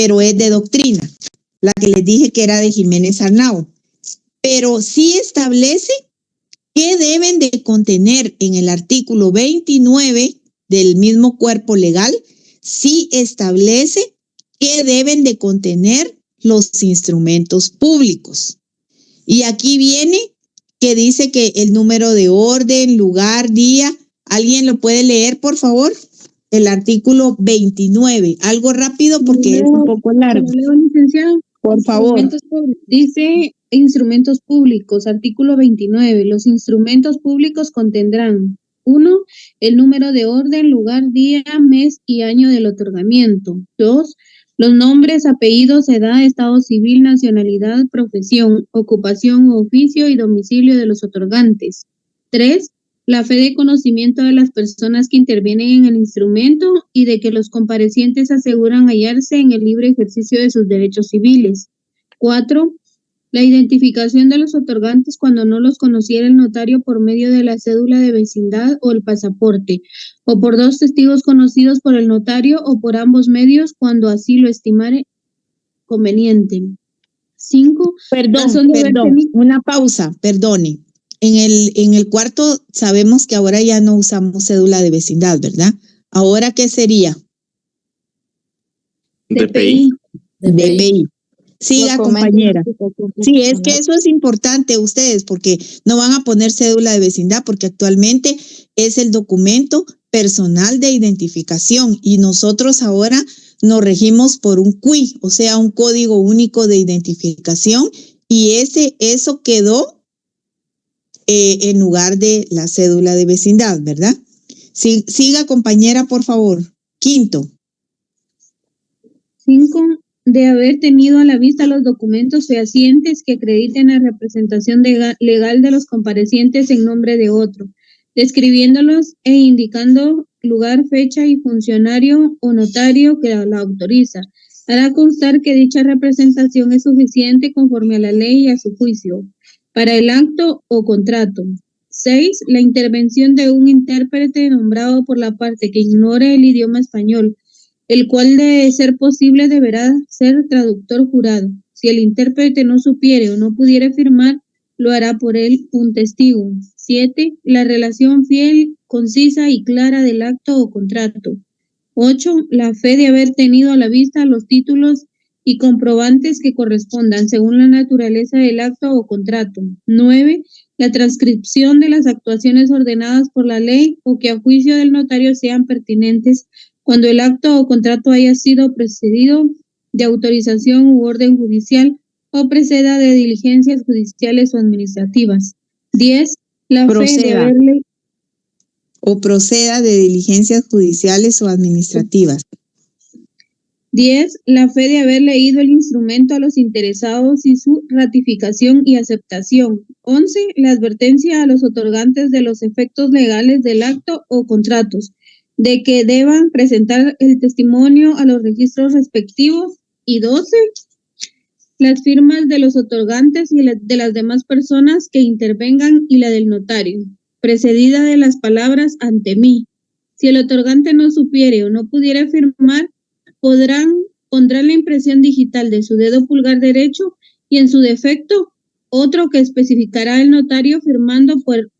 pero es de doctrina, la que les dije que era de Jiménez Arnao. Pero sí establece qué deben de contener en el artículo 29 del mismo cuerpo legal, sí establece qué deben de contener los instrumentos públicos. Y aquí viene que dice que el número de orden, lugar, día. ¿Alguien lo puede leer, por favor? El artículo 29. Algo rápido porque es un poco largo. Licenciado. Por favor. Dice instrumentos públicos, artículo 29. Los instrumentos públicos contendrán: 1. El número de orden, lugar, día, mes y año del otorgamiento. 2. Los nombres, apellidos, edad, estado civil, nacionalidad, profesión, ocupación, oficio y domicilio de los otorgantes. 3. La fe de conocimiento de las personas que intervienen en el instrumento y de que los comparecientes aseguran hallarse en el libre ejercicio de sus derechos civiles. 4. La identificación de los otorgantes cuando no los conociera el notario por medio de la cédula de vecindad o el pasaporte, o por 2 testigos conocidos por el notario o por ambos medios cuando así lo estimare conveniente. 5. Perdón, una pausa, perdone. En el cuarto sabemos que ahora ya no usamos cédula de vecindad, ¿verdad? ¿Ahora qué sería? DPI. DPI. Siga, compañera. Sí, es que eso es importante ustedes, porque no van a poner cédula de vecindad, porque actualmente es el documento personal de identificación y nosotros ahora nos regimos por un CUI, o sea, un código único de identificación, y eso quedó en lugar de la cédula de vecindad, ¿verdad? Siga, compañera, por favor. 5. 5. De haber tenido a la vista los documentos fehacientes que acrediten la representación legal de los comparecientes en nombre de otro, describiéndolos e indicando lugar, fecha y funcionario o notario que la autoriza. Hará constar que dicha representación es suficiente conforme a la ley y a su juicio para el acto o contrato. 6. La intervención de un intérprete nombrado por la parte que ignore el idioma español, el cual, de ser posible, deberá ser traductor jurado. Si el intérprete no supiere o no pudiere firmar, lo hará por él un testigo. 7. La relación fiel, concisa y clara del acto o contrato. 8. La fe de haber tenido a la vista los títulos y comprobantes que correspondan según la naturaleza del acto o contrato. 9. La transcripción de las actuaciones ordenadas por la ley o que a juicio del notario sean pertinentes cuando el acto o contrato haya sido precedido de autorización u orden judicial o preceda de diligencias judiciales o administrativas. 10. La fe de haberle o proceda de diligencias judiciales o administrativas. 10. La fe de haber leído el instrumento a los interesados y su ratificación y aceptación. 11. La advertencia a los otorgantes de los efectos legales del acto o contratos, de que deban presentar el testimonio a los registros respectivos. Y 12. Las firmas de los otorgantes y de las demás personas que intervengan y la del notario, precedida de las palabras ante mí. Si el otorgante no supiere o no pudiera firmar, pondrán la impresión digital de su dedo pulgar derecho y, en su defecto, otro que especificará el notario firmando por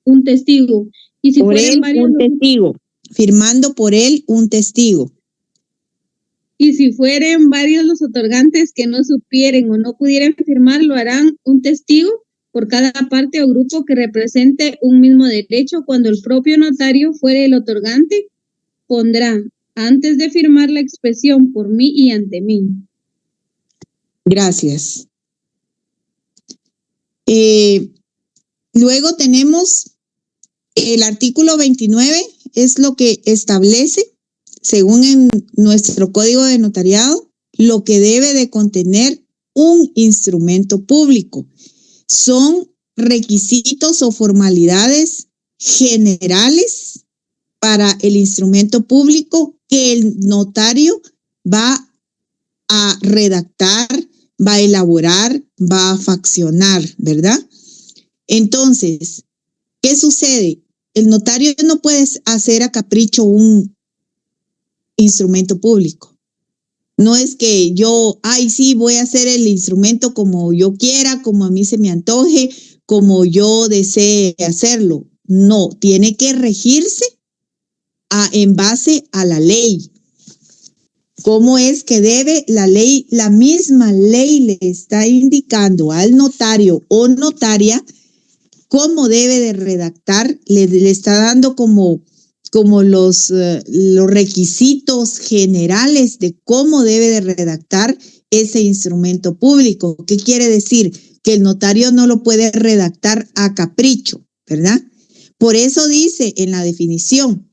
un testigo. Y si por él, un testigo. Firmando por él un testigo. Y si fueren varios los otorgantes que no supieren o no pudieran firmar, lo harán un testigo por cada parte o grupo que represente un mismo derecho. Cuando el propio notario fuere el otorgante, pondrá antes de firmar la expresión por mí y ante mí. Gracias. Luego tenemos el artículo 29, es lo que establece, según en nuestro código de notariado, lo que debe de contener un instrumento público. Son requisitos o formalidades generales para el instrumento público que el notario va a redactar, va a elaborar, va a faccionar, ¿verdad? Entonces, ¿qué sucede? El notario no puede hacer a capricho un instrumento público. No es que yo, ay, sí, voy a hacer el instrumento como yo quiera, como a mí se me antoje, como yo desee hacerlo. No, tiene que regirse en base a la ley. ¿Cómo es que debe la ley? La misma ley le está indicando al notario o notaria cómo debe de redactar, le está dando como los requisitos generales de cómo debe de redactar ese instrumento público. ¿Qué quiere decir? Que el notario no lo puede redactar a capricho, ¿verdad? Por eso dice en la definición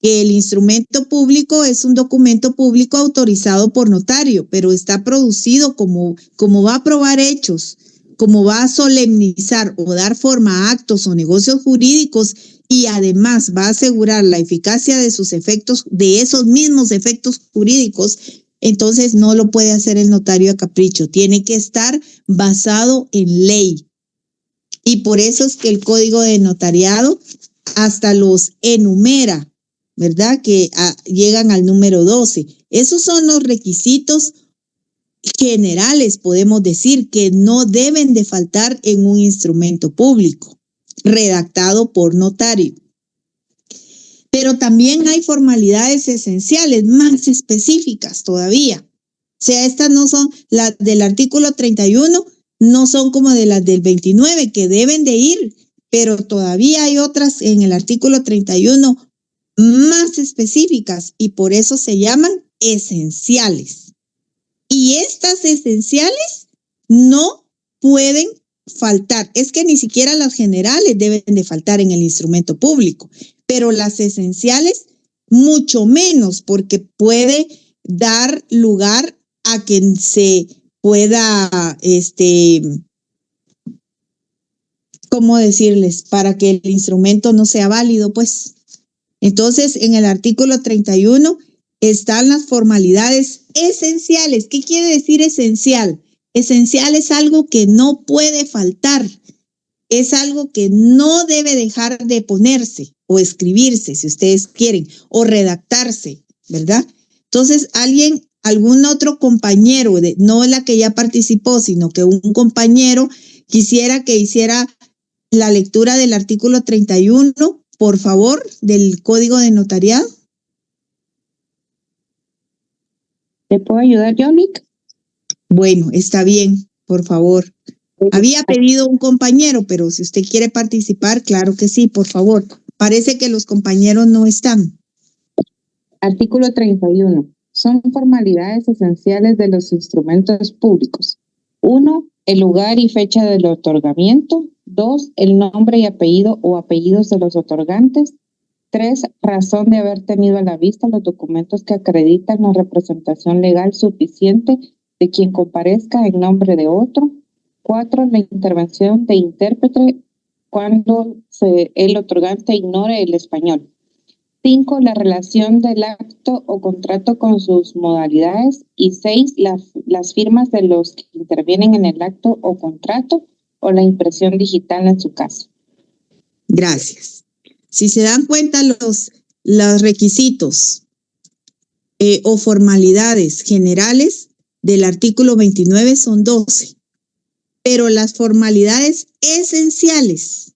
que el instrumento público es un documento público autorizado por notario, pero está producido como va a probar hechos, como va a solemnizar o dar forma a actos o negocios jurídicos y además va a asegurar la eficacia de sus efectos, de esos mismos efectos jurídicos, entonces no lo puede hacer el notario a capricho, tiene que estar basado en ley. Y por eso es que el Código de Notariado hasta los enumera, ¿verdad? Que llegan al número 12. Esos son los requisitos generales, podemos decir, que no deben de faltar en un instrumento público redactado por notario. Pero también hay formalidades esenciales más específicas todavía. O sea, estas no son las del artículo 31, no son como de las del 29 que deben de ir, pero todavía hay otras en el artículo 31 más específicas y por eso se llaman esenciales. Y estas esenciales no pueden faltar. Es que ni siquiera las generales deben de faltar en el instrumento público, pero las esenciales mucho menos, porque puede dar lugar a que se pueda, ¿cómo decirles? Para que el instrumento no sea válido, pues. Entonces, en el artículo 31 están las formalidades esenciales. ¿Qué quiere decir esencial? Esencial es algo que no puede faltar. Es algo que no debe dejar de ponerse o escribirse, si ustedes quieren, o redactarse, ¿verdad? Entonces, algún otro compañero, no la que ya participó, sino que un compañero quisiera que hiciera la lectura del artículo 31, por favor, del Código de Notariado. ¿Te puedo ayudar, Yonick? Bueno, está bien, por favor. Había pedido un compañero, pero si usted quiere participar, claro que sí, por favor. Parece que los compañeros no están. Artículo 31. Son formalidades esenciales de los instrumentos públicos. 1. El lugar y fecha del otorgamiento. 2. El nombre y apellido o apellidos de los otorgantes. 3. Razón de haber tenido a la vista los documentos que acreditan la representación legal suficiente de quien comparezca en nombre de otro. 4. La intervención de intérprete cuando el otorgante ignore el español. 5. La relación del acto o contrato con sus modalidades. Y 6. Las firmas de los que intervienen en el acto o contrato o la impresión digital en su caso. Gracias. Si se dan cuenta, los requisitos o formalidades generales del artículo 29 son 12, pero las formalidades esenciales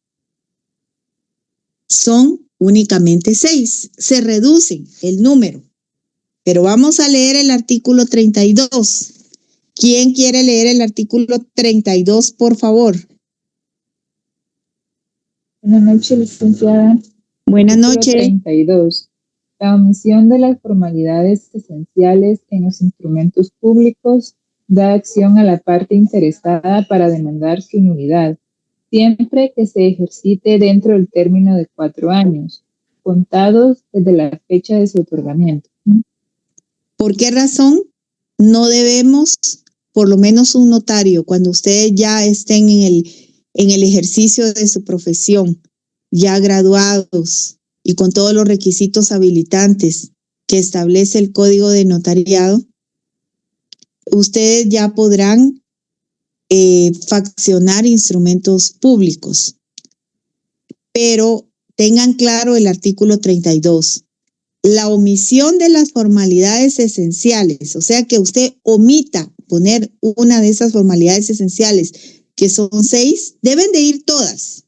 son únicamente 6. Se reducen el número. Pero vamos a leer el artículo 32. ¿Quién quiere leer el artículo 32, por favor? Buenas noches, licenciada. Buenas noches. 32. La omisión de las formalidades esenciales en los instrumentos públicos da acción a la parte interesada para demandar su nulidad, siempre que se ejercite dentro del término de 4 años, contados desde la fecha de su otorgamiento. ¿Por qué razón no debemos, por lo menos un notario, cuando ustedes ya estén en el ejercicio de su profesión, ya graduados y con todos los requisitos habilitantes que establece el Código de Notariado, ustedes ya podrán faccionar instrumentos públicos? Pero tengan claro el artículo 32. la omisión de las formalidades esenciales, o sea que usted omita poner una de esas formalidades esenciales, que son 6, deben de ir todas,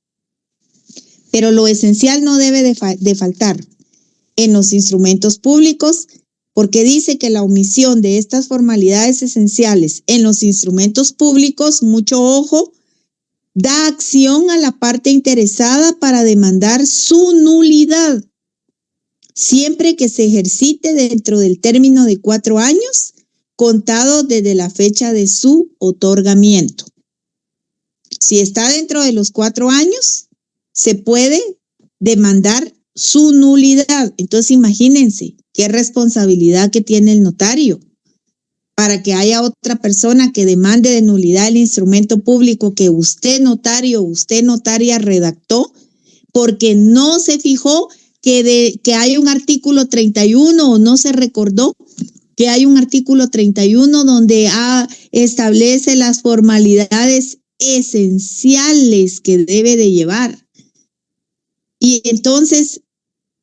pero lo esencial no debe de faltar en los instrumentos públicos, porque dice que la omisión de estas formalidades esenciales en los instrumentos públicos, mucho ojo, da acción a la parte interesada para demandar su nulidad, siempre que se ejercite dentro del término de 4 años, contado desde la fecha de su otorgamiento. Si está dentro de los 4 años, se puede demandar su nulidad. Entonces, imagínense qué responsabilidad que tiene el notario para que haya otra persona que demande de nulidad el instrumento público que usted notario, usted notaria redactó, porque no se fijó que hay un artículo 31 o no se recordó que hay un artículo 31 donde establece las formalidades esenciales que debe de llevar. Y entonces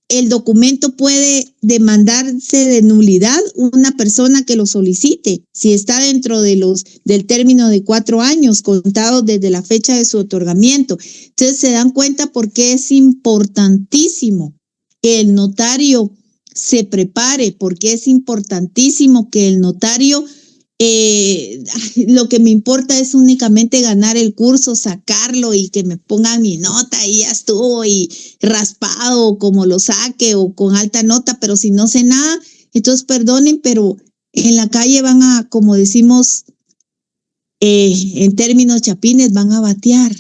el documento puede demandarse de nulidad una persona que lo solicite, si está dentro de del término de 4 años contados desde la fecha de su otorgamiento. Entonces se dan cuenta por qué es importantísimo que el notario se prepare, porque es importantísimo que el notario, lo que me importa es únicamente ganar el curso, sacarlo y que me pongan mi nota y ya estuvo, y raspado como lo saque o con alta nota, pero si no sé nada, entonces perdonen, pero en la calle van a, como decimos en términos chapines, van a batear.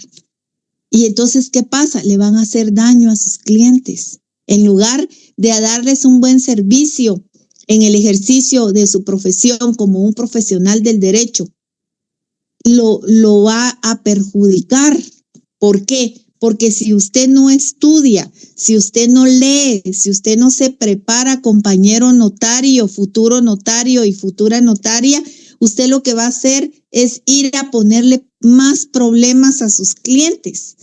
Y entonces, ¿qué pasa? Le van a hacer daño a sus clientes. En lugar de darles un buen servicio en el ejercicio de su profesión como un profesional del derecho, lo va a perjudicar. ¿Por qué? Porque si usted no estudia, si usted no lee, si usted no se prepara, compañero notario, futuro notario y futura notaria, usted lo que va a hacer es ir a ponerle más problemas a sus clientes.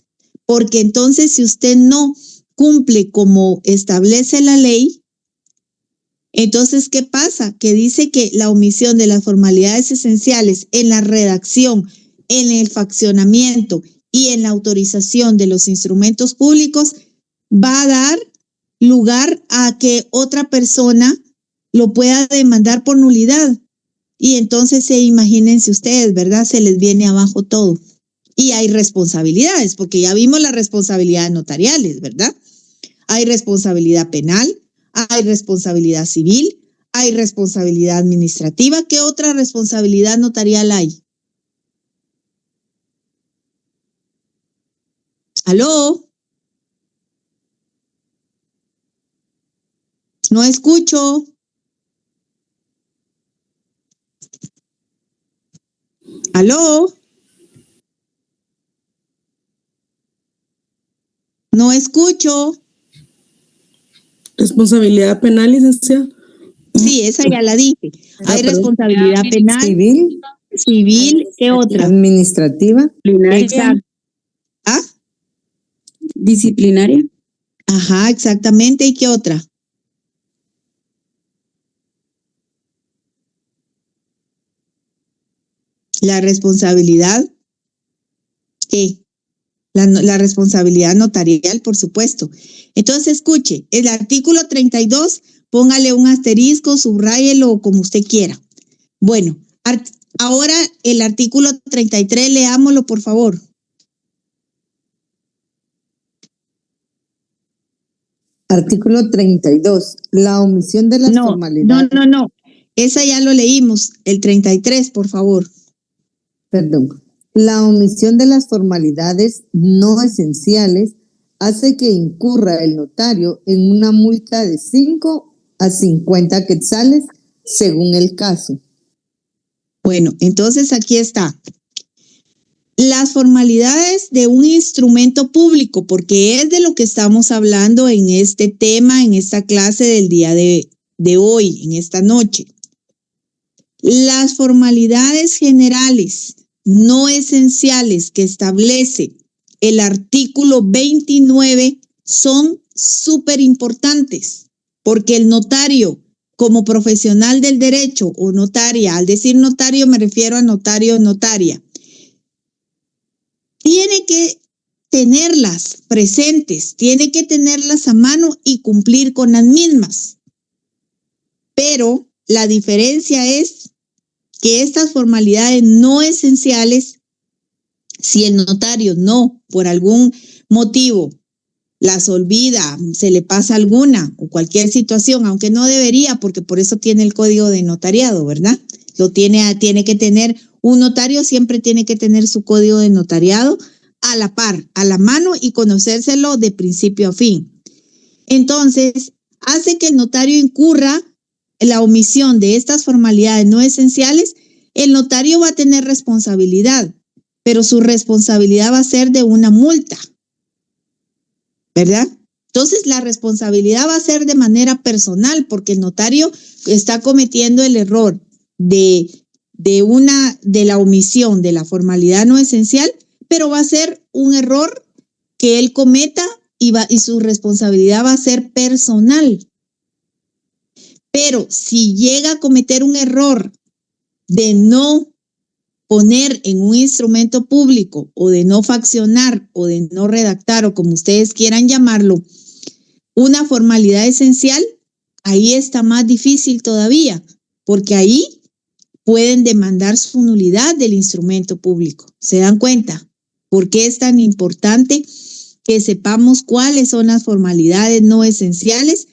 Porque entonces, si usted no cumple como establece la ley, entonces, ¿qué pasa? Que dice que la omisión de las formalidades esenciales en la redacción, en el faccionamiento y en la autorización de los instrumentos públicos va a dar lugar a que otra persona lo pueda demandar por nulidad. Y entonces, imagínense ustedes, ¿verdad? Se les viene abajo todo. Y hay responsabilidades, porque ya vimos las responsabilidades notariales, ¿verdad? Hay responsabilidad penal, hay responsabilidad civil, hay responsabilidad administrativa. ¿Qué otra responsabilidad notarial hay? ¿Aló? No escucho. ¿Aló? No escucho. Responsabilidad penal, licenciada. Sí, esa ya la dije. Hay responsabilidad penal, Civil, ¿qué otra? administrativa, Exacto. ¿Ah? disciplinaria. Ajá, exactamente. ¿Y qué otra? La responsabilidad, ¿qué? La responsabilidad notarial, por supuesto. Entonces, escuche, el artículo 32, póngale un asterisco, subráyelo como usted quiera. Bueno, ahora el artículo 33, leámoslo, por favor. Artículo 32. La omisión de las formalidades. No. Esa ya lo leímos. El 33, por favor. Perdón. La omisión de las formalidades no esenciales hace que incurra el notario en una multa de 5 a 50 quetzales según el caso. Bueno, entonces aquí está. Las formalidades de un instrumento público, porque es de lo que estamos hablando en este tema, en esta clase del día de hoy, en esta noche. Las formalidades generales no esenciales que establece el artículo 29 son súper importantes. porque el notario, como profesional del derecho o notaria, al decir notario me refiero a notario o notaria, tiene que tenerlas presentes, tiene que tenerlas a mano y cumplir con las mismas. Pero la diferencia es que estas formalidades no esenciales, si el notario no, por algún motivo, las olvida, se le pasa alguna o cualquier situación, aunque no debería, porque por eso tiene el código de notariado, ¿verdad? Tiene que tener, un notario siempre tiene que tener su código de notariado a la par, a la mano y conocérselo de principio a fin. Entonces, hace que el notario incurra en la omisión de estas formalidades no esenciales. El notario va a tener responsabilidad, pero su responsabilidad va a ser de una multa, ¿verdad? Entonces, la responsabilidad va a ser de manera personal porque el notario está cometiendo el error de la omisión de la formalidad no esencial, pero va a ser un error que él cometa y su responsabilidad va a ser personal. Pero si llega a cometer un error de no poner en un instrumento público o de no faccionar o de no redactar o como ustedes quieran llamarlo, una formalidad esencial, ahí está más difícil todavía, porque ahí pueden demandar su nulidad del instrumento público. ¿Se dan cuenta? ¿Por qué es tan importante que sepamos cuáles son las formalidades no esenciales,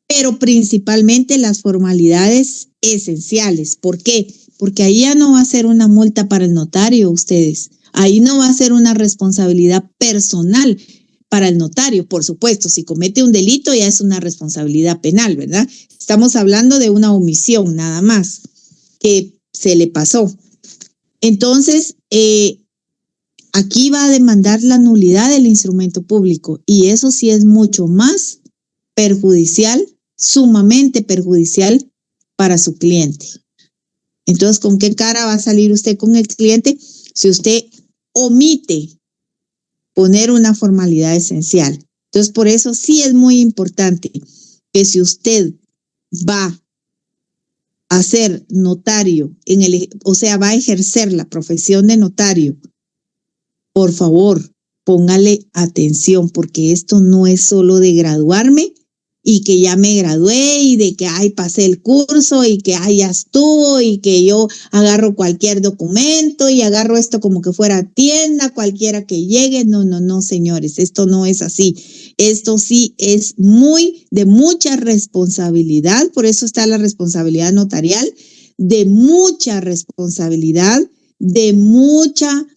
pero principalmente las formalidades esenciales? ¿Por qué? Porque ahí ya no va a ser una multa para el notario, ustedes. Ahí no va a ser una responsabilidad personal para el notario. Por supuesto, si comete un delito ya es una responsabilidad penal, ¿verdad? Estamos hablando de una omisión nada más que se le pasó. Entonces, aquí va a demandar la nulidad del instrumento público y eso sí es mucho más perjudicial, sumamente perjudicial para su cliente. Entonces, ¿con qué cara va a salir usted con el cliente si usted omite poner una formalidad esencial? Entonces, por eso sí es muy importante que si usted va a ser notario, va a ejercer la profesión de notario, por favor, póngale atención, porque esto no es solo de graduarme y que ya me gradué y de que pasé el curso y que ya estuvo y que yo agarro cualquier documento y agarro esto como que fuera tienda, cualquiera que llegue. No, señores, esto no es así. Esto sí es de mucha responsabilidad, por eso está la responsabilidad notarial, de mucha responsabilidad, de mucha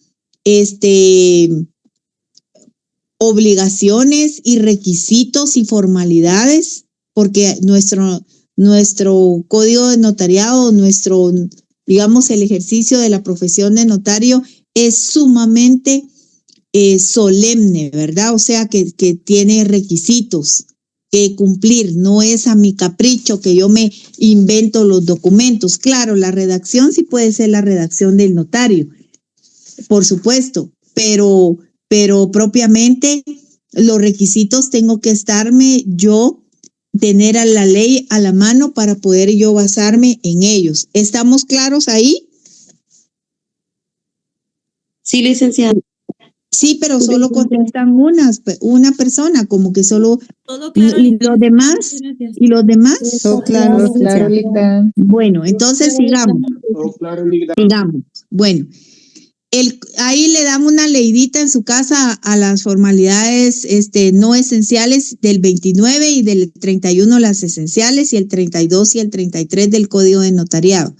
obligaciones y requisitos y formalidades, porque nuestro código de notariado, digamos, el ejercicio de la profesión de notario es sumamente solemne, ¿verdad? O sea, que tiene requisitos que cumplir, no es a mi capricho que yo me invento los documentos. Claro, la redacción sí puede ser la redacción del notario, por supuesto, pero propiamente los requisitos tengo que tener a la ley a la mano para poder yo basarme en ellos. ¿Estamos claros ahí? Sí, licenciada. Sí, pero solo contestan una persona, como que solo. Todo claro. ¿Y los demás? Gracias. ¿Y los demás? Todo claro, Todo claro, licenciada. Lita. Bueno, entonces sigamos. Sigamos. Bueno. Ahí le dan una leidita en su casa a las formalidades no esenciales del 29 y del 31 las esenciales y el 32 y el 33 del Código de Notariado.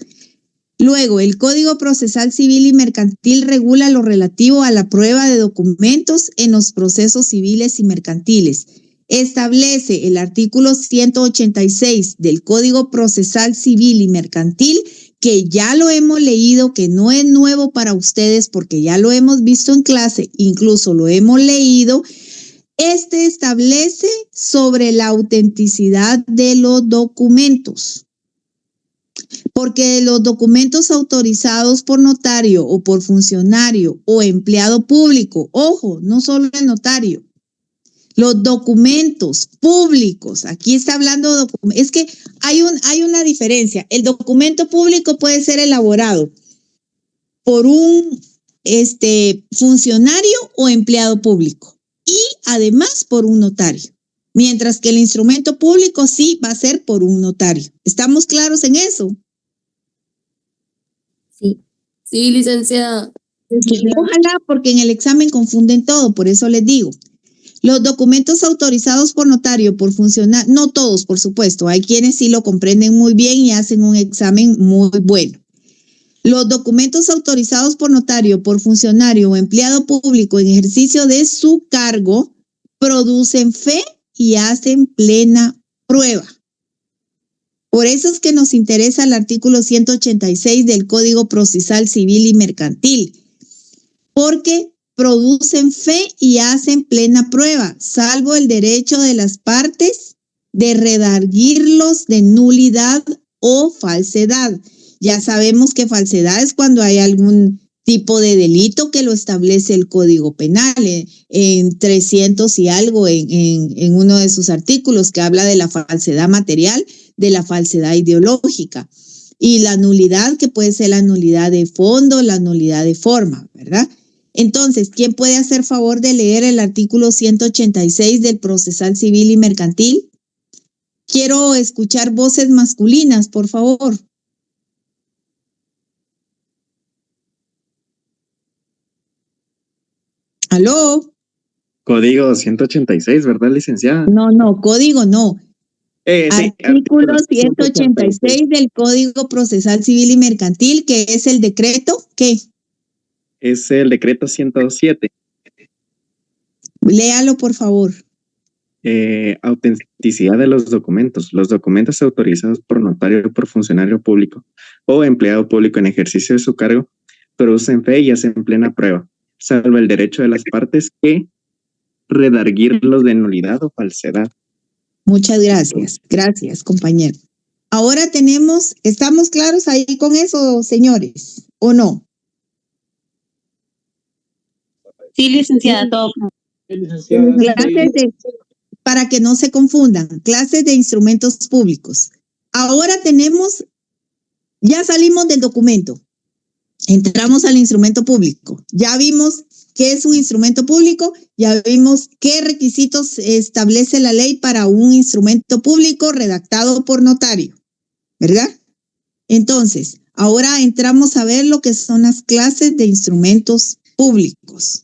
Luego, el Código Procesal Civil y Mercantil regula lo relativo a la prueba de documentos en los procesos civiles y mercantiles. Establece el artículo 186 del Código Procesal Civil y Mercantil, que ya lo hemos leído, que no es nuevo para ustedes porque ya lo hemos visto en clase, incluso lo hemos leído. Establece sobre la autenticidad de los documentos, porque los documentos autorizados por notario o por funcionario o empleado público, ojo, no solo el notario, Los documentos públicos, aquí está hablando de documentos, es que hay una diferencia. El documento público puede ser elaborado por un funcionario o empleado público y además por un notario. Mientras que el instrumento público sí va a ser por un notario. ¿Estamos claros en eso? Sí. Sí, licenciada. Ojalá, porque en el examen confunden todo, por eso les digo. Los documentos autorizados por notario, por funcionario, no todos, por supuesto, hay quienes sí lo comprenden muy bien y hacen un examen muy bueno. Los documentos autorizados por notario, por funcionario o empleado público en ejercicio de su cargo producen fe y hacen plena prueba. Por eso es que nos interesa el artículo 186 del Código Procesal Civil y Mercantil, porque producen fe y hacen plena prueba, salvo el derecho de las partes de redarguirlos de nulidad o falsedad. Ya sabemos que falsedad es cuando hay algún tipo de delito que lo establece el Código Penal en 300 y algo en uno de sus artículos que habla de la falsedad material, de la falsedad ideológica y la nulidad que puede ser la nulidad de fondo, la nulidad de forma, ¿verdad? Entonces, ¿quién puede hacer favor de leer el artículo 186 del Procesal Civil y Mercantil? Quiero escuchar voces masculinas, por favor. ¿Aló? Código 186, ¿verdad, licenciada? No, código no. Sí, Artículo 186 del Código Procesal Civil y Mercantil, que es el decreto, ¿qué? Es el decreto 107. Léalo, por favor. Autenticidad de los documentos. Los documentos autorizados por notario o por funcionario público o empleado público en ejercicio de su cargo producen fe y hacen plena prueba, salvo el derecho de las partes que redarguirlos de nulidad o falsedad. Muchas gracias. Gracias, compañero. Ahora ¿estamos claros ahí con eso, señores? ¿O no? Sí, licenciada, todo. Para que no se confundan, clases de instrumentos públicos. Ahora ya salimos del documento, entramos al instrumento público. Ya vimos qué es un instrumento público, ya vimos qué requisitos establece la ley para un instrumento público redactado por notario, ¿verdad? Entonces, ahora entramos a ver lo que son las clases de instrumentos públicos.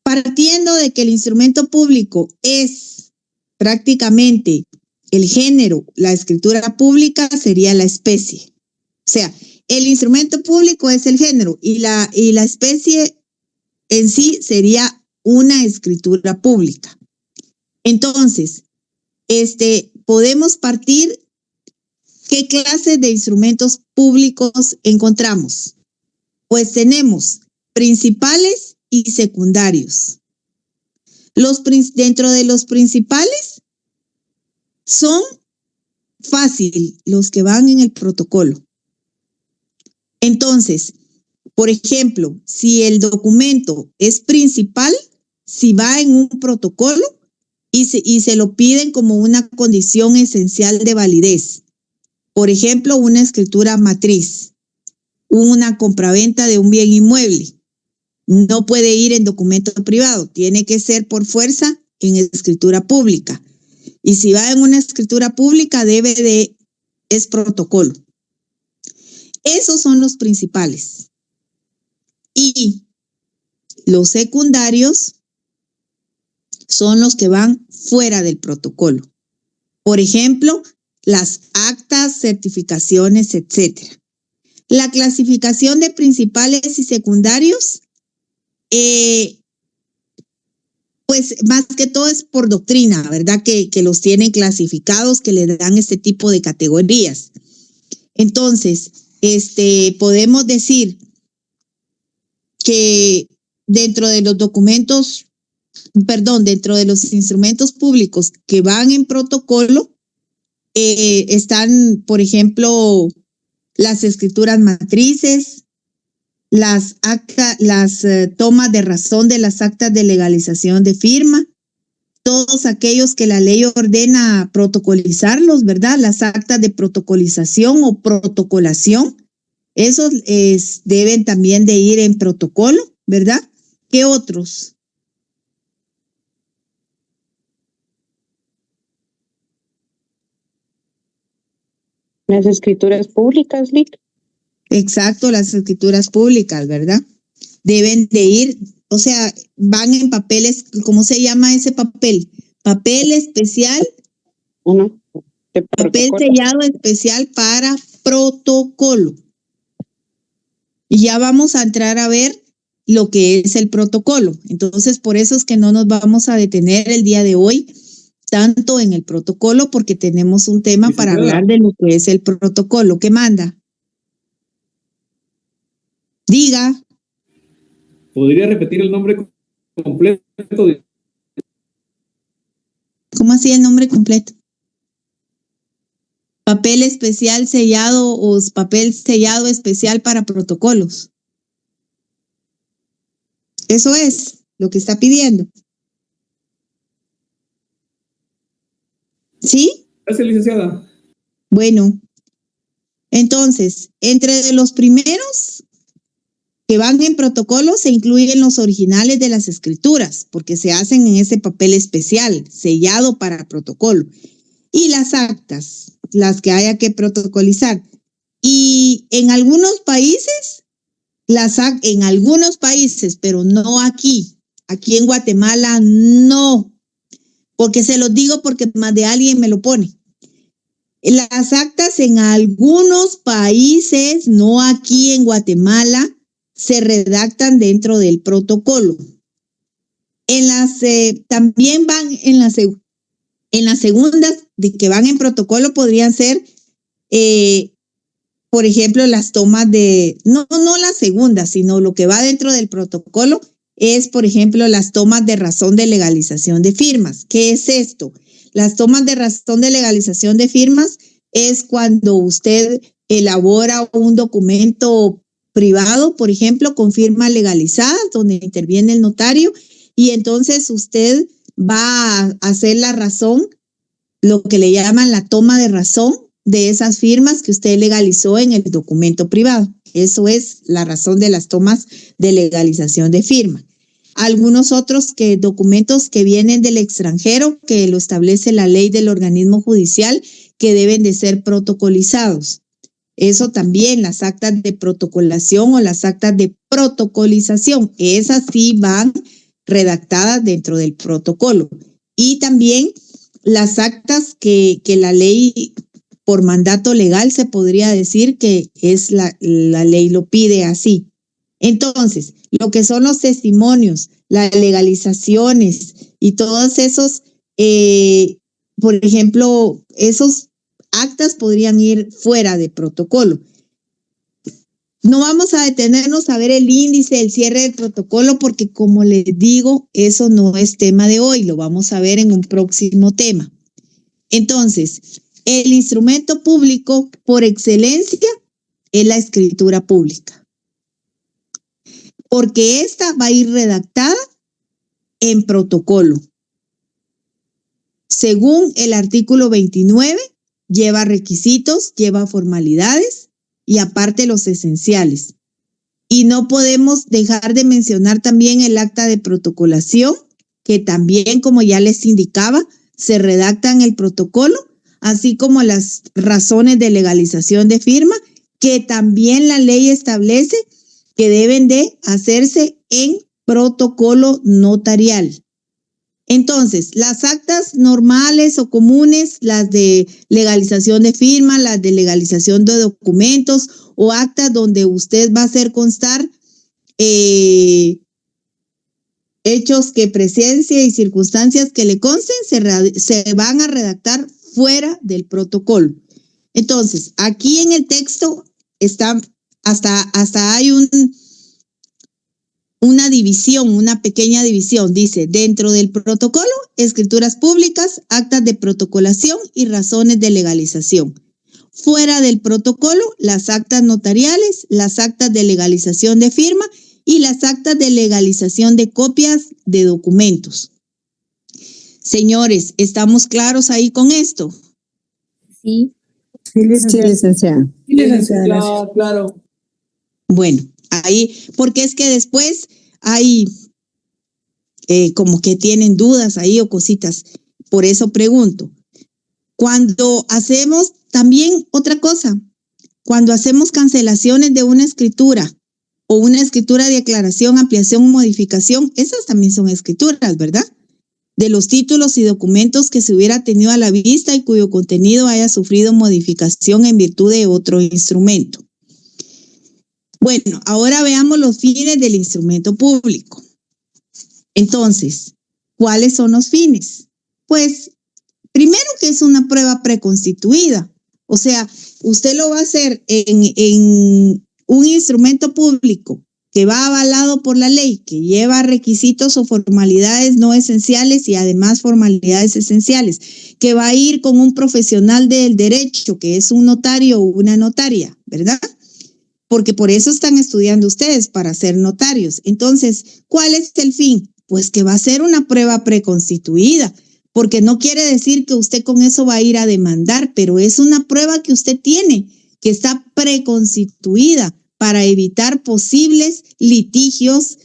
Partiendo de que el instrumento público es prácticamente el género, la escritura pública sería la especie. O sea, el instrumento público es el género y la especie en sí sería una escritura pública. Entonces, podemos partir, ¿qué clase de instrumentos públicos encontramos? Pues tenemos principales y secundarios. Dentro de los principales son fácil los que van en el protocolo. Entonces, por ejemplo, si el documento es principal, si va en un protocolo y se lo piden como una condición esencial de validez. Por ejemplo, una escritura matriz, una compraventa de un bien inmueble. No puede ir en documento privado, tiene que ser por fuerza en escritura pública. Y si va en una escritura pública, es protocolo. Esos son los principales. Y los secundarios son los que van fuera del protocolo. Por ejemplo, las actas, certificaciones, etc. La clasificación de principales y secundarios, pues más que todo es por doctrina, ¿verdad? Que los tienen clasificados, que le dan este tipo de categorías. Entonces, podemos decir que dentro de los instrumentos públicos que van en protocolo, están, por ejemplo, las escrituras matrices, las tomas de razón de las actas de legalización de firma, todos aquellos que la ley ordena protocolizarlos, ¿verdad? Las actas de protocolización o protocolación, esos deben también de ir en protocolo, ¿verdad? ¿Qué otros? Las escrituras públicas, Lick. Exacto, las escrituras públicas, ¿verdad? Deben de ir, o sea, van en papeles, ¿cómo se llama ese papel? Papel especial, Uno. De papel protocolo. sellado especial para protocolo. Y ya vamos a entrar a ver lo que es el protocolo. Entonces, por eso es que no nos vamos a detener el día de hoy tanto en el protocolo, porque tenemos un tema para hablar de lo que es el protocolo. ¿Qué manda? Diga. ¿Podría repetir el nombre completo? ¿Cómo así el nombre completo? Papel especial sellado o papel sellado especial para protocolos. Eso es lo que está pidiendo. ¿Sí? Gracias, licenciada. Bueno, entonces, entre los primeros que van en protocolo se incluyen los originales de las escrituras, porque se hacen en ese papel especial, sellado para protocolo. Y las actas, las que haya que protocolizar. Y en algunos países, en algunos países, pero no aquí. Aquí en Guatemala no. Porque se los digo porque más de alguien me lo pone. Las actas en algunos países, no aquí en Guatemala, se redactan dentro del protocolo. También van en las segundas de que van en protocolo podrían ser, por ejemplo, las tomas no las segundas, sino lo que va dentro del protocolo es, por ejemplo, las tomas de razón de legalización de firmas. ¿Qué es esto? Las tomas de razón de legalización de firmas es cuando usted elabora un documento privado, por ejemplo, con firma legalizada, donde interviene el notario, y entonces usted va a hacer la razón, lo que le llaman la toma de razón de esas firmas que usted legalizó en el documento privado. Eso es la razón de las tomas de legalización de firma. Algunos otros documentos que vienen del extranjero, que lo establece la ley del organismo judicial, que deben de ser protocolizados. Eso también, las actas de protocolación o las actas de protocolización, esas sí van redactadas dentro del protocolo. Y también las actas que la ley por mandato legal se podría decir que es la ley lo pide así. Entonces, lo que son los testimonios, las legalizaciones y todos esos, por ejemplo, esos actas podrían ir fuera de protocolo. No vamos a detenernos a ver el índice, el cierre del protocolo, porque como les digo, eso no es tema de hoy, lo vamos a ver en un próximo tema. Entonces, el instrumento público por excelencia es la escritura pública, porque esta va a ir redactada en protocolo. Según el artículo 29, lleva requisitos, lleva formalidades y aparte los esenciales. Y no podemos dejar de mencionar también el acta de protocolación, que también, como ya les indicaba, se redacta en el protocolo, así como las razones de legalización de firma, que también la ley establece que deben de hacerse en protocolo notarial. Entonces, las actas normales o comunes, las de legalización de firma, las de legalización de documentos o actas donde usted va a hacer constar hechos que presencia y circunstancias que le consten, se van a redactar fuera del protocolo. Entonces, aquí en el texto está hasta hay una división, una pequeña división. Dice, dentro del protocolo, escrituras públicas, actas de protocolación y razones de legalización. Fuera del protocolo, las actas notariales, las actas de legalización de firma y las actas de legalización de copias de documentos. Señores, ¿estamos claros ahí con esto? Sí. Sí, licenciada. Sí, licenciada, claro. Bueno, ahí, porque es que después hay como que tienen dudas ahí o cositas. Por eso pregunto. Cuando hacemos, también otra cosa, cuando hacemos cancelaciones de una escritura o una escritura de aclaración, ampliación o modificación, esas también son escrituras, ¿verdad? De los títulos y documentos que se hubiera tenido a la vista y cuyo contenido haya sufrido modificación en virtud de otro instrumento. Bueno, ahora veamos los fines del instrumento público. Entonces, ¿cuáles son los fines? Pues, primero que es una prueba preconstituida. O sea, usted lo va a hacer en un instrumento público que va avalado por la ley, que lleva requisitos o formalidades no esenciales y además formalidades esenciales, que va a ir con un profesional del derecho, que es un notario o una notaria, ¿verdad? Porque por eso están estudiando ustedes, para ser notarios. Entonces, ¿cuál es el fin? Pues que va a ser una prueba preconstituida, porque no quiere decir que usted con eso va a ir a demandar, pero es una prueba que usted tiene, que está preconstituida para evitar posibles litigios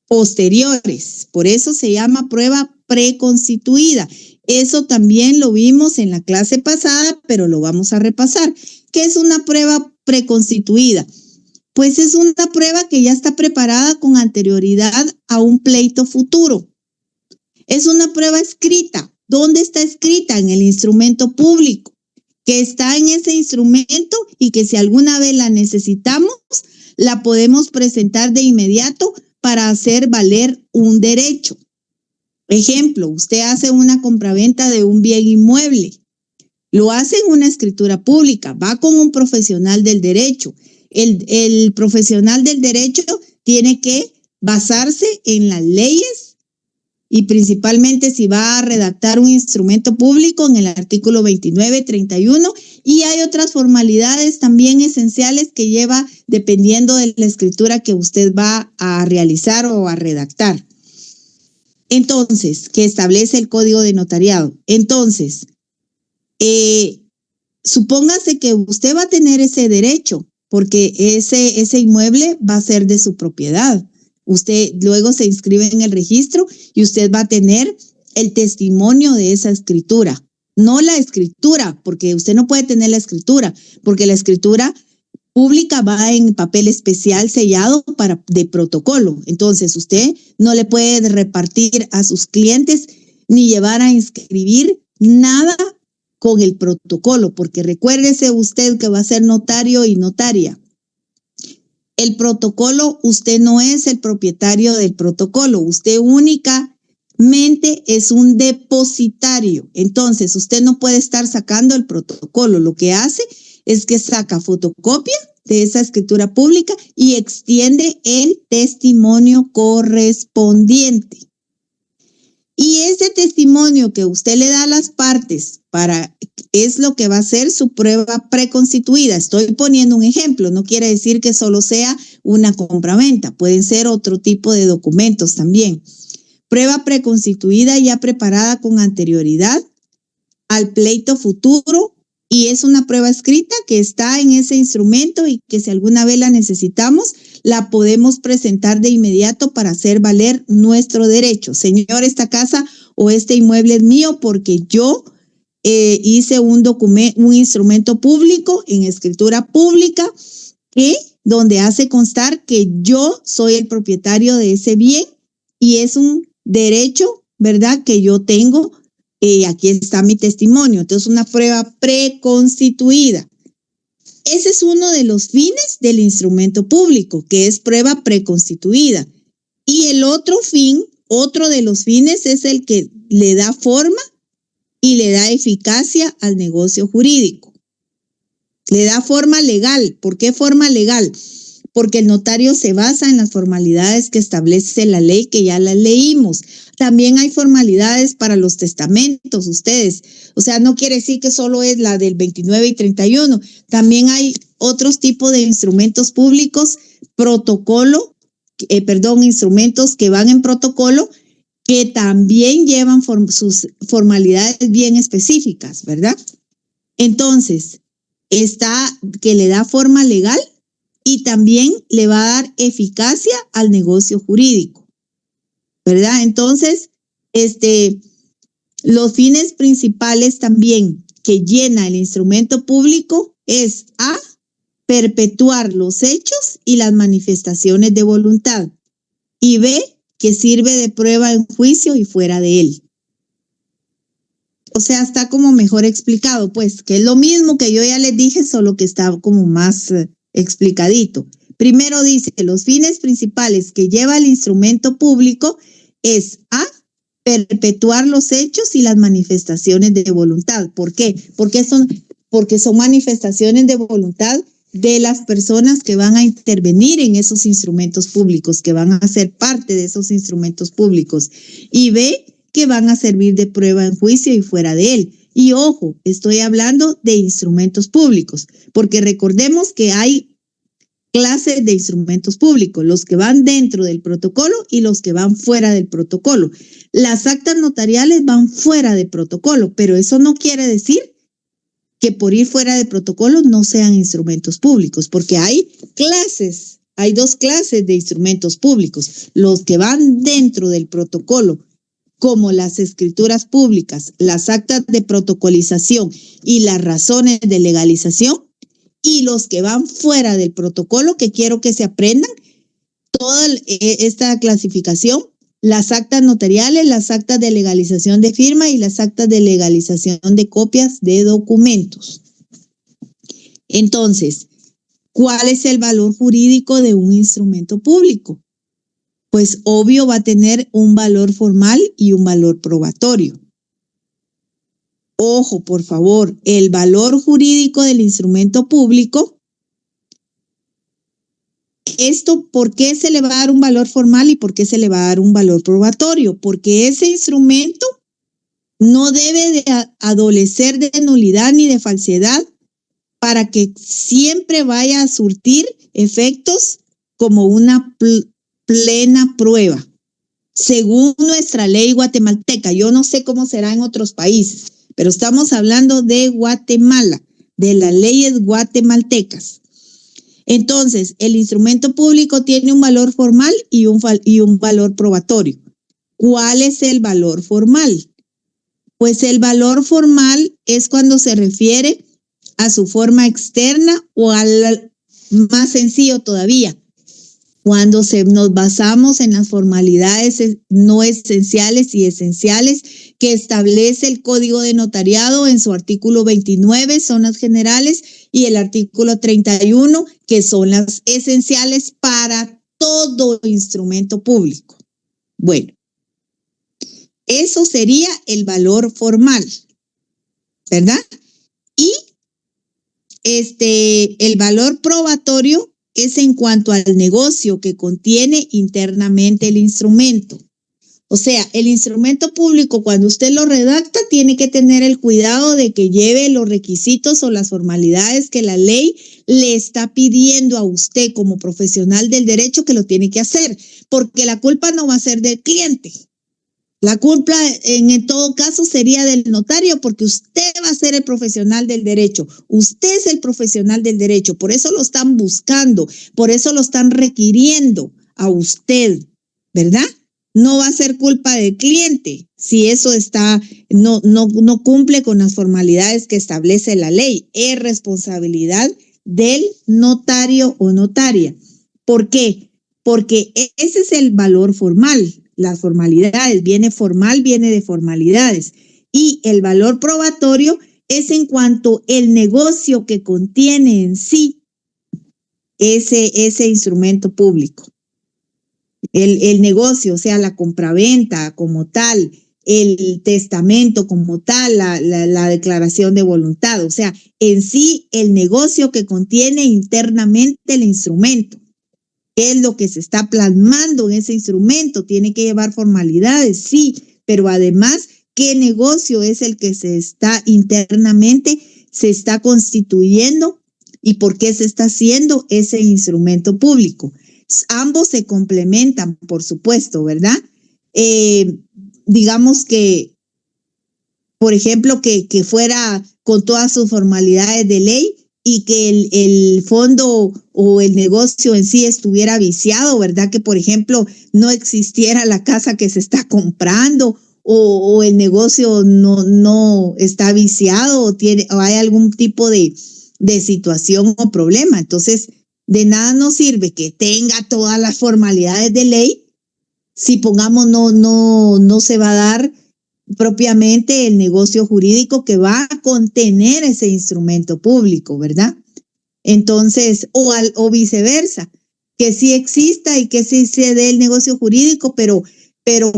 posteriores. Por eso se llama prueba preconstituida. Eso también lo vimos en la clase pasada, pero lo vamos a repasar. ¿Qué es una prueba preconstituida? Pues es una prueba que ya está preparada con anterioridad a un pleito futuro. Es una prueba escrita. ¿Dónde está escrita? En el instrumento público, que está en ese instrumento y que si alguna vez la necesitamos, la podemos presentar de inmediato para hacer valer un derecho. Ejemplo, usted hace una compraventa de un bien inmueble. Lo hace en una escritura pública, va con un profesional del derecho. El profesional del derecho tiene que basarse en las leyes y principalmente si va a redactar un instrumento público en el artículo 29, 31, y hay otras formalidades también esenciales que lleva dependiendo de la escritura que usted va a realizar o a redactar. Entonces, que establece el Código de Notariado. Entonces, supóngase que usted va a tener ese derecho, porque ese inmueble va a ser de su propiedad. Usted luego se inscribe en el registro y usted va a tener el testimonio de esa escritura. No la escritura, porque usted no puede tener la escritura, porque la escritura pública va en papel especial sellado de protocolo. Entonces, usted no le puede repartir a sus clientes ni llevar a inscribir nada con el protocolo, porque recuérdese usted que va a ser notario y notaria. El protocolo, usted no es el propietario del protocolo, usted únicamente es un depositario. Entonces, usted no puede estar sacando el protocolo. Lo que hace es que saca fotocopia de esa escritura pública y extiende el testimonio correspondiente. Y ese testimonio que usted le da a las partes es lo que va a ser su prueba preconstituida. Estoy poniendo un ejemplo, no quiere decir que solo sea una compraventa, pueden ser otro tipo de documentos también. Prueba preconstituida ya preparada con anterioridad al pleito futuro y es una prueba escrita que está en ese instrumento y que si alguna vez la necesitamos, la podemos presentar de inmediato para hacer valer nuestro derecho. Señor, esta casa o este inmueble es mío porque yo hice un instrumento público en escritura pública donde hace constar que yo soy el propietario de ese bien y es un derecho, ¿verdad?, que yo tengo. Aquí está mi testimonio. Entonces, una prueba preconstituida. Ese es uno de los fines del instrumento público, que es prueba preconstituida. Y el otro de los fines es el que le da forma y le da eficacia al negocio jurídico. Le da forma legal. ¿Por qué forma legal? Porque el notario se basa en las formalidades que establece la ley, que ya las leímos. También hay formalidades para los testamentos, ustedes. O sea, no quiere decir que solo es la del 29 y 31. También hay otros tipos de instrumentos públicos, instrumentos que van en protocolo, que también llevan sus formalidades bien específicas, ¿verdad? Entonces, está que le da forma legal y también le va a dar eficacia al negocio jurídico, ¿verdad? Entonces, los fines principales también que llena el instrumento público es A, perpetuar los hechos y las manifestaciones de voluntad, y B, que sirve de prueba en juicio y fuera de él. O sea, está como mejor explicado, pues, que es lo mismo que yo ya les dije, solo que está como más explicadito. Primero dice que los fines principales que lleva el instrumento público es A, perpetuar los hechos y las manifestaciones de voluntad. ¿Por qué? Porque son manifestaciones de voluntad de las personas que van a intervenir en esos instrumentos públicos, que van a ser parte de esos instrumentos públicos. Y B, que van a servir de prueba en juicio y fuera de él. Y ojo, estoy hablando de instrumentos públicos, porque recordemos que hay clases de instrumentos públicos, los que van dentro del protocolo y los que van fuera del protocolo. Las actas notariales van fuera del protocolo, pero eso no quiere decir que por ir fuera del protocolo no sean instrumentos públicos, porque hay dos clases de instrumentos públicos, los que van dentro del protocolo, como las escrituras públicas, las actas de protocolización y las razones de legalización, y los que van fuera del protocolo, que quiero que se aprendan toda esta clasificación: las actas notariales, las actas de legalización de firma y las actas de legalización de copias de documentos. Entonces, ¿cuál es el valor jurídico de un instrumento público? Pues obvio va a tener un valor formal y un valor probatorio. Ojo, por favor, el valor jurídico del instrumento público, ¿por qué se le va a dar un valor formal y por qué se le va a dar un valor probatorio? Porque ese instrumento no debe de adolecer de nulidad ni de falsedad para que siempre vaya a surtir efectos como una plena prueba, según nuestra ley guatemalteca. Yo no sé cómo será en otros países, pero estamos hablando de Guatemala, de las leyes guatemaltecas. Entonces, el instrumento público tiene un valor formal y un valor probatorio. ¿Cuál es el valor formal? Pues el valor formal es cuando se refiere a su forma externa o al más sencillo todavía, cuando nos basamos en las formalidades no esenciales y esenciales que establece el Código de Notariado en su artículo 29, son las generales, y el artículo 31, que son las esenciales para todo instrumento público. Bueno, eso sería el valor formal, ¿verdad? Y el valor probatorio es en cuanto al negocio que contiene internamente el instrumento. O sea, el instrumento público, cuando usted lo redacta, tiene que tener el cuidado de que lleve los requisitos o las formalidades que la ley le está pidiendo a usted como profesional del derecho que lo tiene que hacer, porque la culpa no va a ser del cliente. La culpa en todo caso sería del notario, porque usted va a ser el profesional del derecho. Usted es el profesional del derecho, por eso lo están buscando, por eso lo están requiriendo a usted, ¿verdad? No va a ser culpa del cliente si eso no cumple con las formalidades que establece la ley. Es responsabilidad del notario o notaria. ¿Por qué? Porque ese es el valor formal. Las formalidades, viene de formalidades. Y el valor probatorio es en cuanto el negocio que contiene en sí ese instrumento público. El negocio, o sea, la compraventa como tal, el testamento como tal, la declaración de voluntad, o sea, en sí el negocio que contiene internamente el instrumento. ¿Qué es lo que se está plasmando en ese instrumento? Tiene que llevar formalidades, sí, pero además, ¿qué negocio es el que se está constituyendo y por qué se está haciendo ese instrumento público? Ambos se complementan, por supuesto, ¿verdad? digamos que, por ejemplo, que fuera con todas sus formalidades de ley y que el fondo o el negocio en sí estuviera viciado, ¿verdad? Que, por ejemplo, no existiera la casa que se está comprando o el negocio no está viciado o hay algún tipo de situación o problema. Entonces, de nada nos sirve que tenga todas las formalidades de ley si pongamos no se va a dar propiamente el negocio jurídico que va a contener ese instrumento público, ¿verdad? Entonces, o viceversa, que sí exista y que sí se dé el negocio jurídico, pero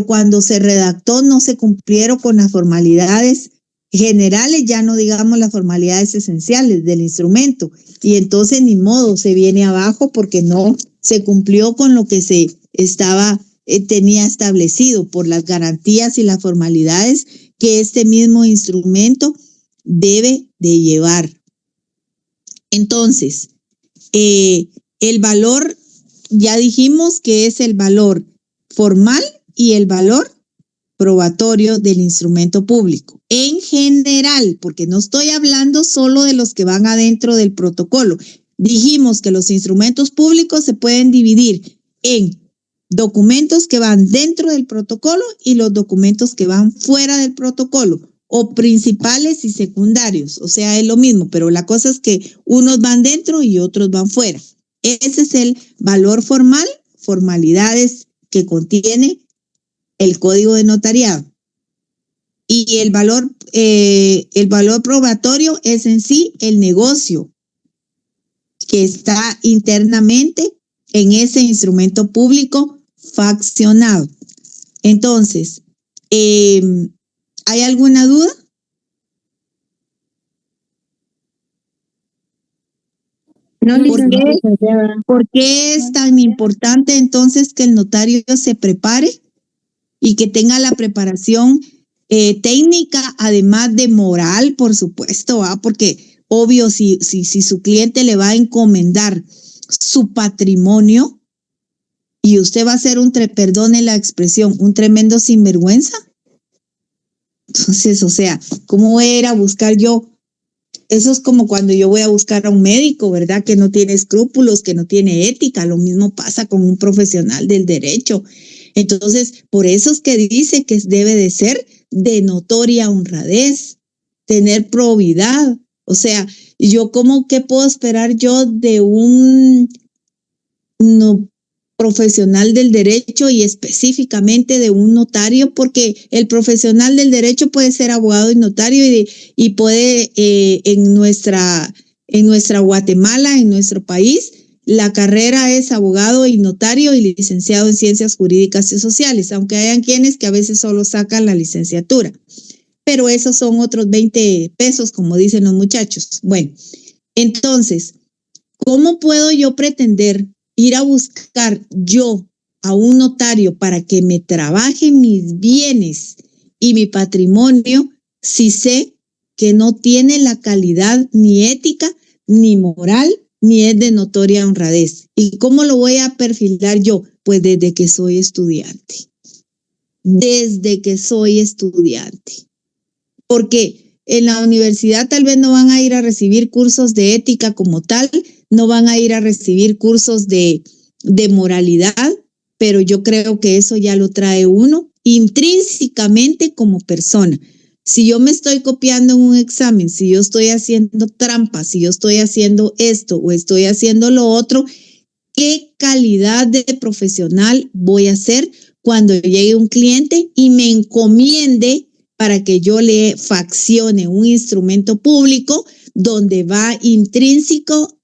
cuando se redactó no se cumplieron con las formalidades generales, ya no digamos las formalidades esenciales del instrumento, y entonces ni modo, se viene abajo porque no se cumplió con lo que se tenía establecido por las garantías y las formalidades que este mismo instrumento debe de llevar. Entonces, el valor, ya dijimos que es el valor formal y el valor probatorio del instrumento público. En general, porque no estoy hablando solo de los que van adentro del protocolo. Dijimos que los instrumentos públicos se pueden dividir en documentos que van dentro del protocolo y los documentos que van fuera del protocolo, o principales y secundarios, o sea, es lo mismo, pero la cosa es que unos van dentro y otros van fuera. Ese es el valor formal, formalidades que contiene el Código de Notariado. Y el valor probatorio es en sí el negocio que está internamente en ese instrumento público faccionado. Entonces, ¿hay alguna duda? No, licenciada. ¿Por qué es tan importante entonces que el notario se prepare y que tenga la preparación técnica, además de moral, por supuesto, porque obvio, si su cliente le va a encomendar su patrimonio y usted va a ser perdone la expresión, un tremendo sinvergüenza. Entonces, o sea, ¿cómo voy a ir a buscar yo? Eso es como cuando yo voy a buscar a un médico, ¿verdad? Que no tiene escrúpulos, que no tiene ética. Lo mismo pasa con un profesional del derecho. Entonces, por eso es que dice que debe de ser de notoria honradez, tener probidad. O sea, yo ¿qué puedo esperar yo de un profesional del derecho y específicamente de un notario? Porque el profesional del derecho puede ser abogado y notario y puede en nuestra Guatemala, en nuestro país, la carrera es abogado y notario y licenciado en ciencias jurídicas y sociales, aunque hayan quienes que a veces solo sacan la licenciatura. Pero esos son otros 20 pesos, como dicen los muchachos. Bueno, entonces, ¿cómo puedo yo pretender ir a buscar yo a un notario para que me trabaje mis bienes y mi patrimonio si sé que no tiene la calidad ni ética ni moral ni es de notoria honradez? ¿Y cómo lo voy a perfilar yo? Pues desde que soy estudiante. Desde que soy estudiante. Porque en la universidad tal vez no van a ir a recibir cursos de ética como tal, no van a ir a recibir cursos de moralidad, pero yo creo que eso ya lo trae uno intrínsecamente como persona. Si yo me estoy copiando en un examen, si yo estoy haciendo trampas, si yo estoy haciendo esto o estoy haciendo lo otro, ¿qué calidad de profesional voy a ser cuando llegue un cliente y me encomiende para que yo le faccione un instrumento público donde va intrínseco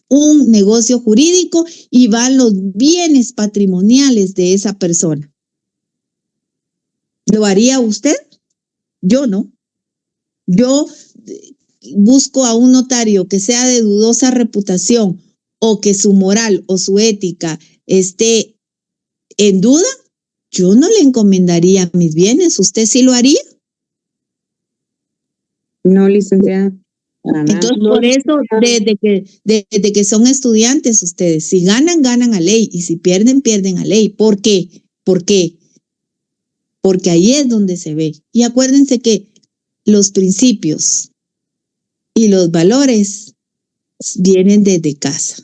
un negocio jurídico y van los bienes patrimoniales de esa persona? ¿Lo haría usted? Yo no. Yo busco a un notario que sea de dudosa reputación o que su moral o su ética esté en duda. Yo no le encomendaría mis bienes. ¿Usted sí lo haría? No, licenciada. Entonces, por eso, desde que son estudiantes ustedes, si ganan, ganan a ley, y si pierden, pierden a ley. ¿Por qué? ¿Por qué? porque ahí es donde se ve. Y acuérdense que los principios y los valores vienen desde casa.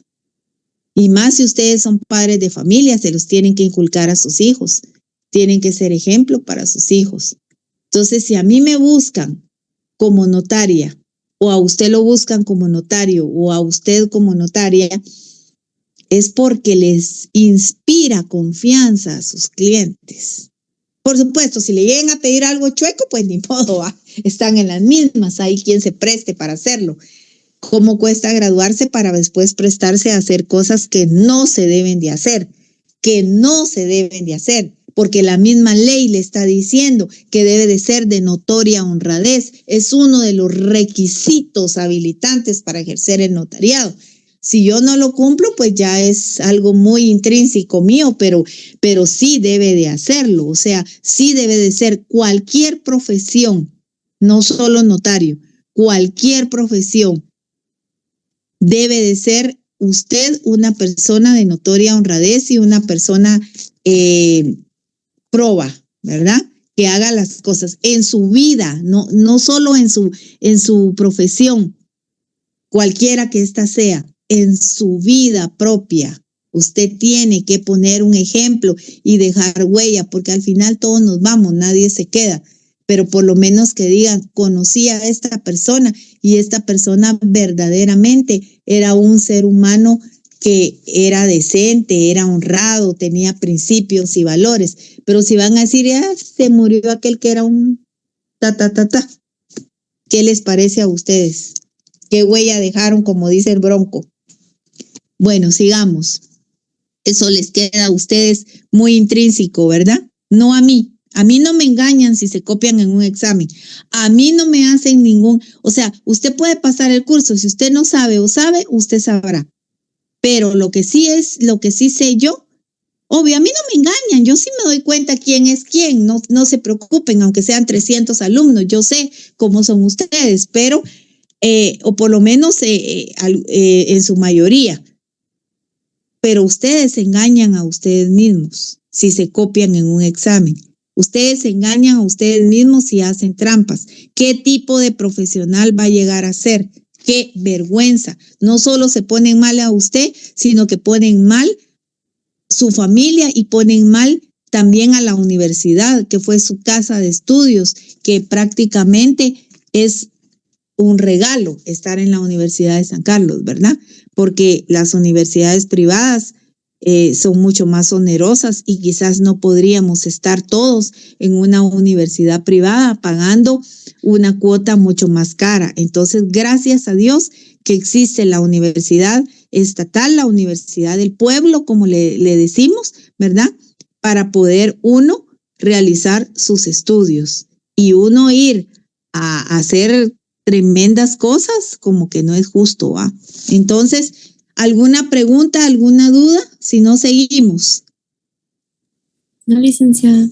Y más si ustedes son padres de familia, se los tienen que inculcar a sus hijos. Tienen que ser ejemplo para sus hijos. Entonces, si a mí me buscan como notaria, o a usted lo buscan como notario, o a usted como notaria, es porque les inspira confianza a sus clientes. Por supuesto, si le llegan a pedir algo chueco, pues ni modo, ¿va? Están en las mismas, hay quien se preste para hacerlo. ¿Cómo cuesta graduarse para después prestarse a hacer cosas que no se deben de hacer? Que no se deben de hacer, porque la misma ley le está diciendo que debe de ser de notoria honradez. Es uno de los requisitos habilitantes para ejercer el notariado. Si yo no lo cumplo, pues ya es algo muy intrínseco mío, pero sí debe de hacerlo. O sea, sí debe de ser cualquier profesión, no solo notario, cualquier profesión. Debe de ser usted una persona de notoria honradez y una persona proba, ¿verdad? Que haga las cosas en su vida, no solo en su profesión, cualquiera que ésta sea, en su vida propia. Usted tiene que poner un ejemplo y dejar huella, porque al final todos nos vamos, nadie se queda. Pero por lo menos que digan, conocí a esta persona y esta persona verdaderamente era un ser humano que era decente, era honrado, tenía principios y valores. Pero si van a decir, se murió aquel que era un ¿qué les parece a ustedes? ¿Qué huella dejaron, como dice el Bronco? Bueno, sigamos. Eso les queda a ustedes muy intrínseco, ¿verdad? No a mí. A mí no me engañan si se copian en un examen. A mí no me hacen o sea, usted puede pasar el curso. Si usted no sabe o sabe, usted sabrá. Pero lo que sí sé yo, obvio, a mí no me engañan. Yo sí me doy cuenta quién es quién. No se preocupen, aunque sean 300 alumnos. Yo sé cómo son ustedes, pero, o por lo menos en su mayoría. Pero ustedes se engañan a ustedes mismos si se copian en un examen. Ustedes se engañan a ustedes mismos si hacen trampas. ¿Qué tipo de profesional va a llegar a ser? ¡Qué vergüenza! No solo se ponen mal a usted, sino que ponen mal su familia y ponen mal también a la universidad, que fue su casa de estudios, que prácticamente es un regalo estar en la Universidad de San Carlos, ¿verdad? Porque las universidades privadas son mucho más onerosas y quizás no podríamos estar todos en una universidad privada pagando una cuota mucho más cara. Entonces, gracias a Dios que existe la universidad estatal, la universidad del pueblo, como le decimos, ¿verdad? Para poder uno realizar sus estudios y uno ir a hacer tremendas cosas, como que no es justo, ¿va? Entonces, ¿alguna pregunta, alguna duda? Si no, seguimos. No, licenciada.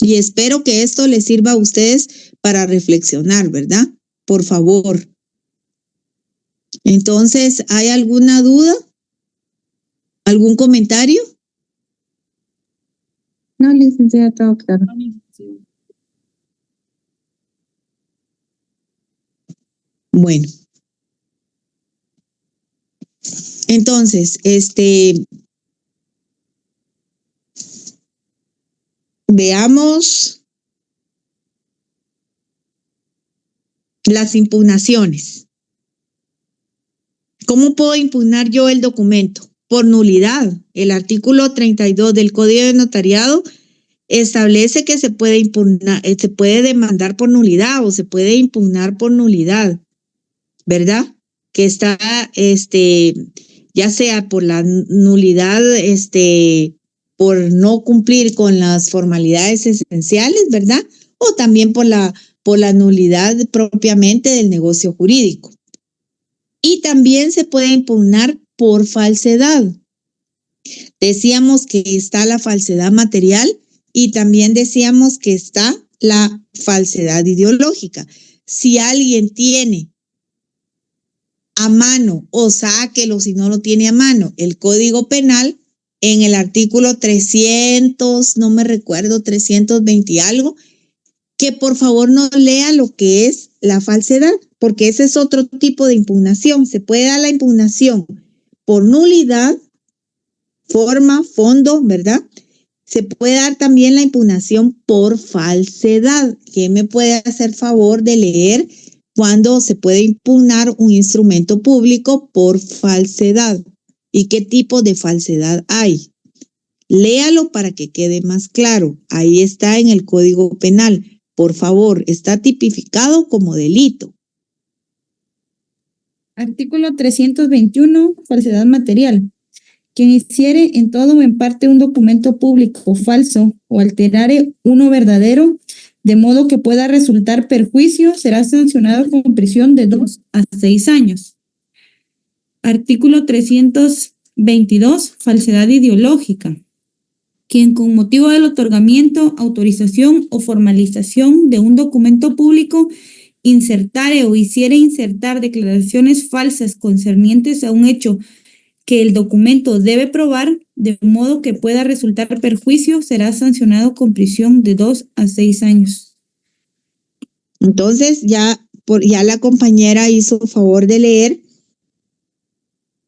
Y espero que esto les sirva a ustedes para reflexionar, ¿verdad? Por favor. Entonces, ¿hay alguna duda? ¿Algún comentario? No, licenciada, todo claro. Bueno. Entonces, veamos las impugnaciones. ¿Cómo puedo impugnar yo el documento? Por nulidad. El artículo 32 del Código de Notariado establece que se puede impugnar, se puede demandar por nulidad o se puede impugnar por nulidad, ¿verdad? Que está, ya sea por la nulidad, por no cumplir con las formalidades esenciales, ¿verdad? O también por la nulidad propiamente del negocio jurídico. Y también se puede impugnar por falsedad. Decíamos que está la falsedad material y también decíamos que está la falsedad ideológica. Si alguien tiene a mano o sáquelo si no lo tiene a mano el Código Penal, en el artículo 300, no me recuerdo, 320 y algo, que por favor no lea lo que es la falsedad, porque ese es otro tipo de impugnación. Se puede dar la impugnación por nulidad, forma, fondo, ¿verdad? Se puede dar también la impugnación por falsedad. ¿Quién me puede hacer favor de leer cuándo se puede impugnar un instrumento público por falsedad? ¿Y qué tipo de falsedad hay? Léalo para que quede más claro. Ahí está en el Código Penal. Por favor, está tipificado como delito. Artículo 321, falsedad material. Quien hiciere en todo o en parte un documento público falso o alterare uno verdadero, de modo que pueda resultar perjuicio, será sancionado con prisión de 2 a 6 años. Artículo 322, falsedad ideológica. Quien con motivo del otorgamiento, autorización o formalización de un documento público insertare o hiciere insertar declaraciones falsas concernientes a un hecho que el documento debe probar, de modo que pueda resultar perjuicio, será sancionado con prisión de 2 a 6 años. Entonces, ya la compañera hizo favor de leer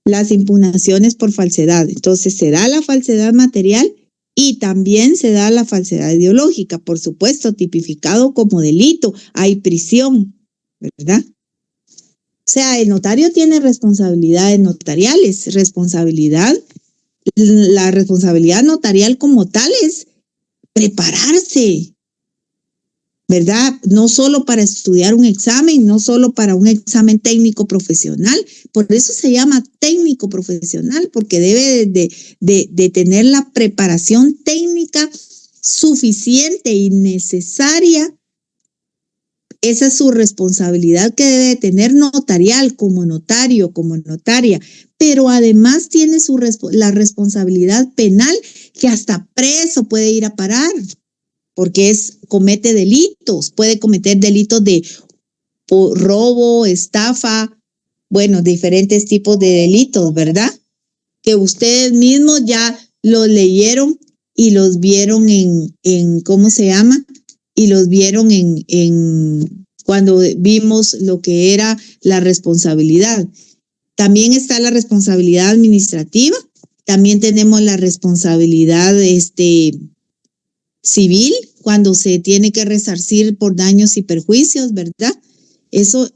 las impugnaciones por falsedad. Entonces, se da la falsedad material y también se da la falsedad ideológica, por supuesto, tipificado como delito. Hay prisión, ¿verdad? O sea, el notario tiene responsabilidades notariales, la responsabilidad notarial como tal es prepararse, ¿verdad? No solo para estudiar un examen, no solo para un examen técnico profesional, por eso se llama técnico profesional, porque debe de tener la preparación técnica suficiente y necesaria. Esa es su responsabilidad que debe tener notarial, como notario, como notaria, pero además tiene la responsabilidad penal, que hasta preso puede ir a parar, porque comete delitos, puede cometer delitos de robo, estafa, bueno, diferentes tipos de delitos, ¿verdad? Que ustedes mismos ya los leyeron y los vieron en ¿cómo se llama? Y los vieron cuando vimos lo que era la responsabilidad. También está la responsabilidad administrativa, también tenemos la responsabilidad civil, cuando se tiene que resarcir por daños y perjuicios, ¿verdad? Eso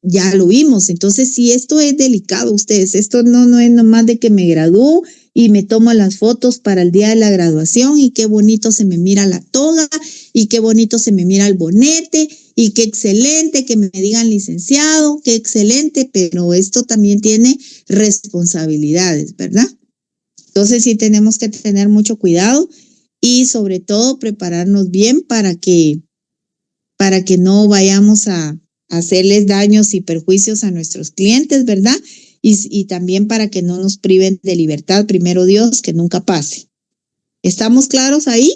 ya lo vimos. Entonces, si esto es delicado, ustedes, esto no es nomás de que me gradúo y me tomo las fotos para el día de la graduación y qué bonito se me mira la toga y qué bonito se me mira el bonete y qué excelente que me digan licenciado, qué excelente, pero esto también tiene responsabilidades, ¿verdad? Entonces sí tenemos que tener mucho cuidado y sobre todo prepararnos bien para que no vayamos a hacerles daños y perjuicios a nuestros clientes, ¿verdad? Y también para que no nos priven de libertad, primero Dios, que nunca pase. ¿Estamos claros ahí?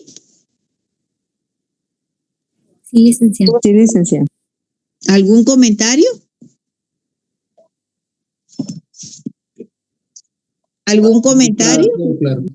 Sí, licenciada. Sí, licenciada. ¿Algún comentario? ¿Algún comentario? Claro.